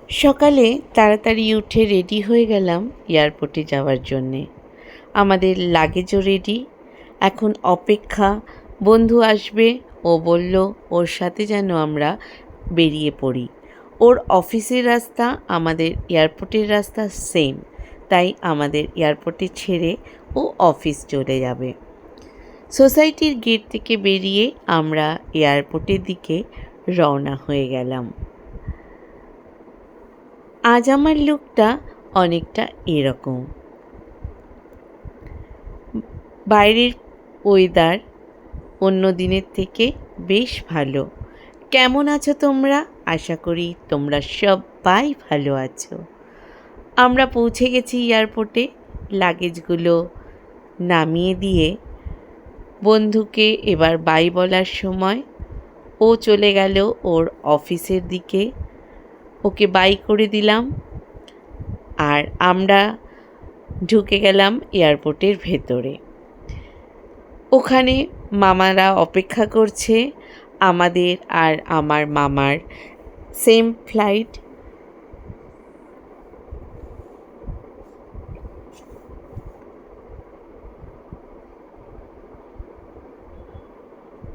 সকালে তাড়াতাড়ি উঠে রেডি হয়ে গেলাম এয়ারপোর্টে যাওয়ার জন্যে। আমাদের লাগেজও রেডি। এখন অপেক্ষা, বন্ধু আসবে। ও বলল ওর সাথে যেন আমরা বেরিয়ে পড়ি। ওর অফিসের রাস্তা আমাদের এয়ারপোর্টের রাস্তা সেম, তাই আমাদের এয়ারপোর্টে ছেড়ে ও অফিস চলে যাবে। সোসাইটির গেট থেকে বেরিয়ে আমরা এয়ারপোর্টের দিকে রওনা হয়ে গেলাম। আজ আমার লুকটা অনেকটা এরকম। বাইরের ওয়েদার অন্য দিনের থেকে বেশ ভালো। কেমন আছো তোমরা? আশা করি তোমরা সবাই ভালো আছো। আমরা পৌঁছে গেছি এয়ারপোর্টে। লাগেজগুলো নামিয়ে দিয়ে বন্ধুকে এবার বাই বলার সময় ও চলে গেল ওর অফিসের দিকে। ওকে বাই করে দিলাম আর আমরা ঢুকে গেলাম এয়ারপোর্টের ভেতরে। ওখানে মামারা অপেক্ষা করছে আমাদের আর আমার মামার সেম ফ্লাইট।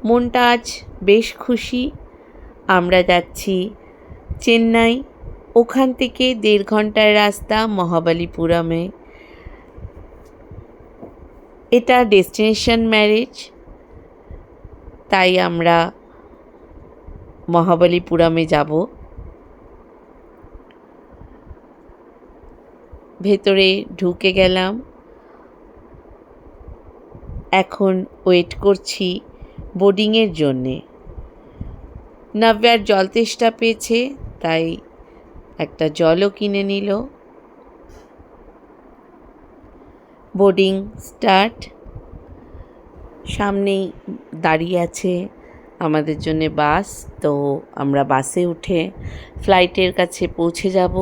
মনটা আজ বেশ খুশি। আমরা যাচ্ছি চেন্নাই। ওখান থেকে 1.5 ঘন্টার রাস্তা মহাবালিপুরমে। এটা ডেস্টিনেশন ম্যারেজ, তাই আমরা মহাবালিপুরমে যাব। ভেতরে ঢুকে গেলাম। এখন ওয়েট করছি বোর্ডিংয়ের জন্যে। নাব্যার জল তেষ্টা পেয়েছে, তাই একটা জলও কিনে নিল। Boarding start. সামনেই দাঁড়িয়ে আছে আমাদের জন্যে বাস, তো আমরা বাসে উঠে ফ্লাইটের কাছে পৌঁছে যাব।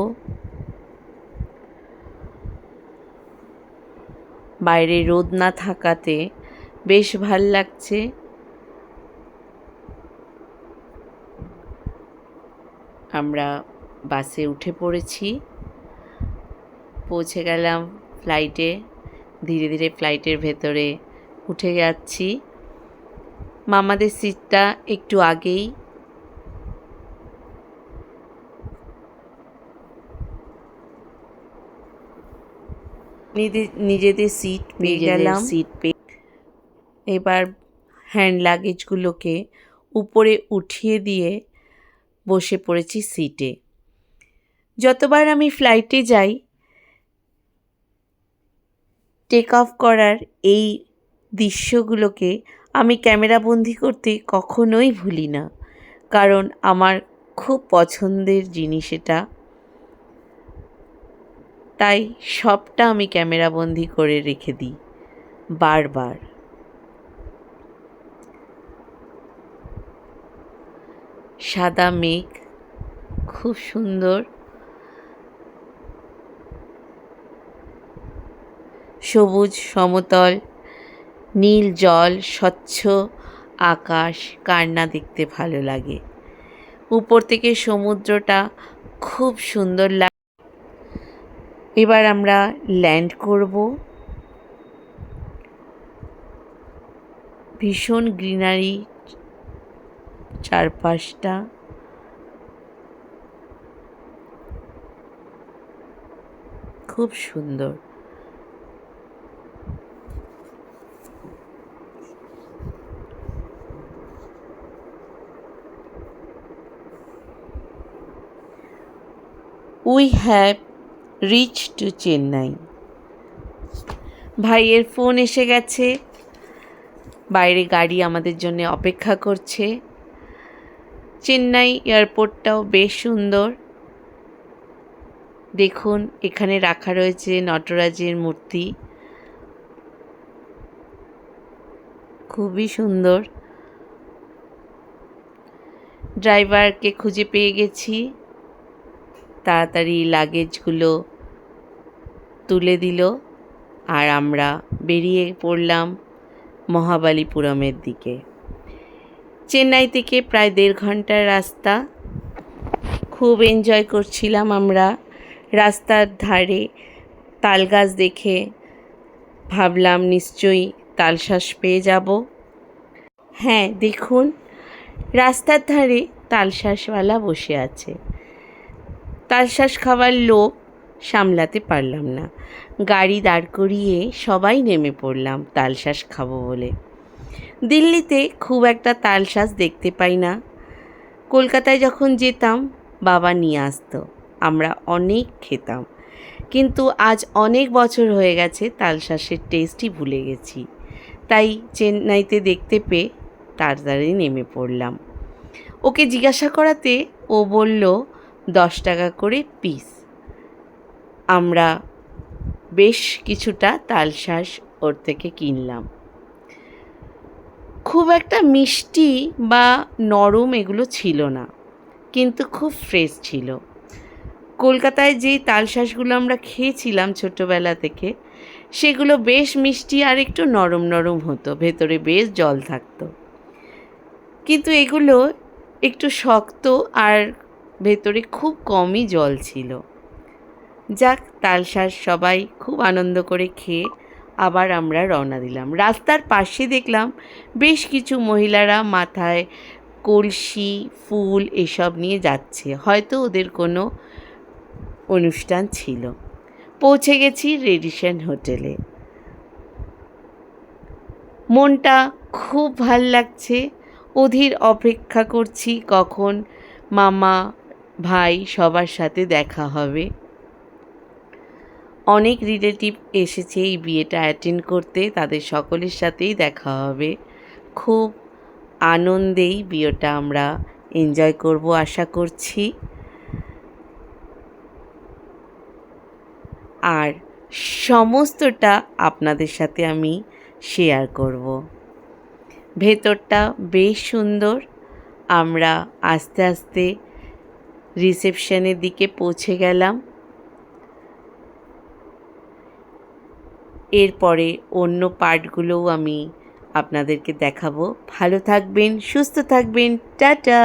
বাইরে রোদ না থাকাতে বেশ ভাল লাগছে। আমরা বাসে উঠে পড়েছি, পৌঁছে গেলাম ফ্লাইটে। ধীরে ধীরে ফ্লাইটের ভেতরে উঠে যাচ্ছি। মামাদের সিটটা একটু আগেই। নিজেদের সিট পেয়ে গেলাম। এবার হ্যান্ড লাগেজগুলোকে উপরে উঠিয়ে দিয়ে বসে পড়েছি সিটে। যতবার আমি ফ্লাইটে যাই, টেক অফ করার এই দৃশ্যগুলোকে আমি ক্যামেরাবন্দি করতে কখনোই ভুলি না, কারণ আমার খুব পছন্দের জিনিস এটা। তাই সবটা আমি ক্যামেরাবন্দি করে রেখে দিই বারবার। সাদা মেঘ, খুব সুন্দর। সবুজ সমতল, নীল জল, স্বচ্ছ আকাশ, কার না দেখতে ভালো লাগে। উপর থেকে সমুদ্রটা খুব সুন্দর লাগে। এবার আমরা ল্যান্ড করব। ভীষণ গ্রিনারি চারপাশটা। খুব সুন্দর। We have reached to Chennai. ভাইয়ের ফোন এসে গেছে। বাইরে গাড়ি আমাদের জন্য অপেক্ষা করছে। চেন্নাই এয়ারপোর্টটাও বেশ সুন্দর। দেখুন, এখানে রাখা রয়েছে নটরাজের মূর্তি, খুবই সুন্দর। ড্রাইভারকে খুঁজে পেয়ে গেছি। তাড়াতাড়ি লাগেজগুলো তুলে দিল আর আমরা বেরিয়ে পড়লাম মহাবালিপুরমের দিকে। চেন্নাই থেকে প্রায় 1.5 ঘন্টার রাস্তা। খুব এনজয় করছিলাম আমরা। রাস্তার ধারে তাল গাছ দেখে ভাবলাম নিশ্চয়ই তালশাঁস পেয়ে যাব। হ্যাঁ, দেখুন রাস্তার ধারে তালশাঁসওয়ালা বসে আছে। তালশাঁস খাবার লোভ সামলাতে পারলাম না, গাড়ি দাঁড় করিয়ে সবাই নেমে পড়লাম তালশাঁস খাবো বলে। দিল্লিতে খুব একটা তালশাঁস দেখতে পাই না। কলকাতায় যখন যেতাম বাবা নিয়ে আসতো, আমরা অনেক খেতাম, কিন্তু আজ অনেক বছর হয়ে গেছে তালশাঁসের টেস্টই ভুলে গেছি। তাই চেন্নাইতে দেখতে পেয়ে তাড়াতাড়ি নেমে পড়লাম। ওকে জিজ্ঞাসা করাতে ও বলল 10 টাকা করে পিস। আমরা বেশ কিছুটা তালশাঁস ওর থেকে কিনলাম। খুব একটা মিষ্টি বা নরম এগুলো ছিল না, কিন্তু খুব ফ্রেশ ছিল। কলকাতায় যে তালশাঁসগুলো আমরা খেয়েছিলাম ছোটোবেলা থেকে, সেগুলো বেশ মিষ্টি আর একটু নরম নরম হতো, ভেতরে বেশ জল থাকতো। কিন্তু এগুলো একটু শক্ত আর ভেতরে খুব কমই জল ছিল। যাক, তালশাঁস সবাই খুব আনন্দ করে খেয়ে আবার আমরা রওনা দিলাম। রাস্তার পাশে দেখলাম বেশ কিছু মহিলারা মাথায় কলসি, ফুল এসব নিয়ে যাচ্ছে, হয়তো ওদের কোনো অনুষ্ঠান ছিল। পৌঁছে গেছি রেডিসন হোটেলে। মনটা খুব ভাল লাগছে, অধীর অপেক্ষা করছি কখন মামা, ভাই সবার সাথে দেখা হবে। অনেক রিলেটিভ এসেছে এই বিয়েটা অ্যাটেন্ড করতে, তাদের সকলের সাথেই দেখা হবে। খুব আনন্দেই বিয়েটা আমরা এনজয় করব আশা করছি। আর সমস্তটা আপনাদের সাথে আমি শেয়ার করব। ভেতরটা বেশ সুন্দর। আমরা আস্তে আস্তে রিসেপশনের দিকে পৌঁছে গেলাম। এরপরে অন্য পার্টগুলোও আমি আপনাদেরকে দেখাবো। ভালো থাকবেন, সুস্থ থাকবেন, টাটা।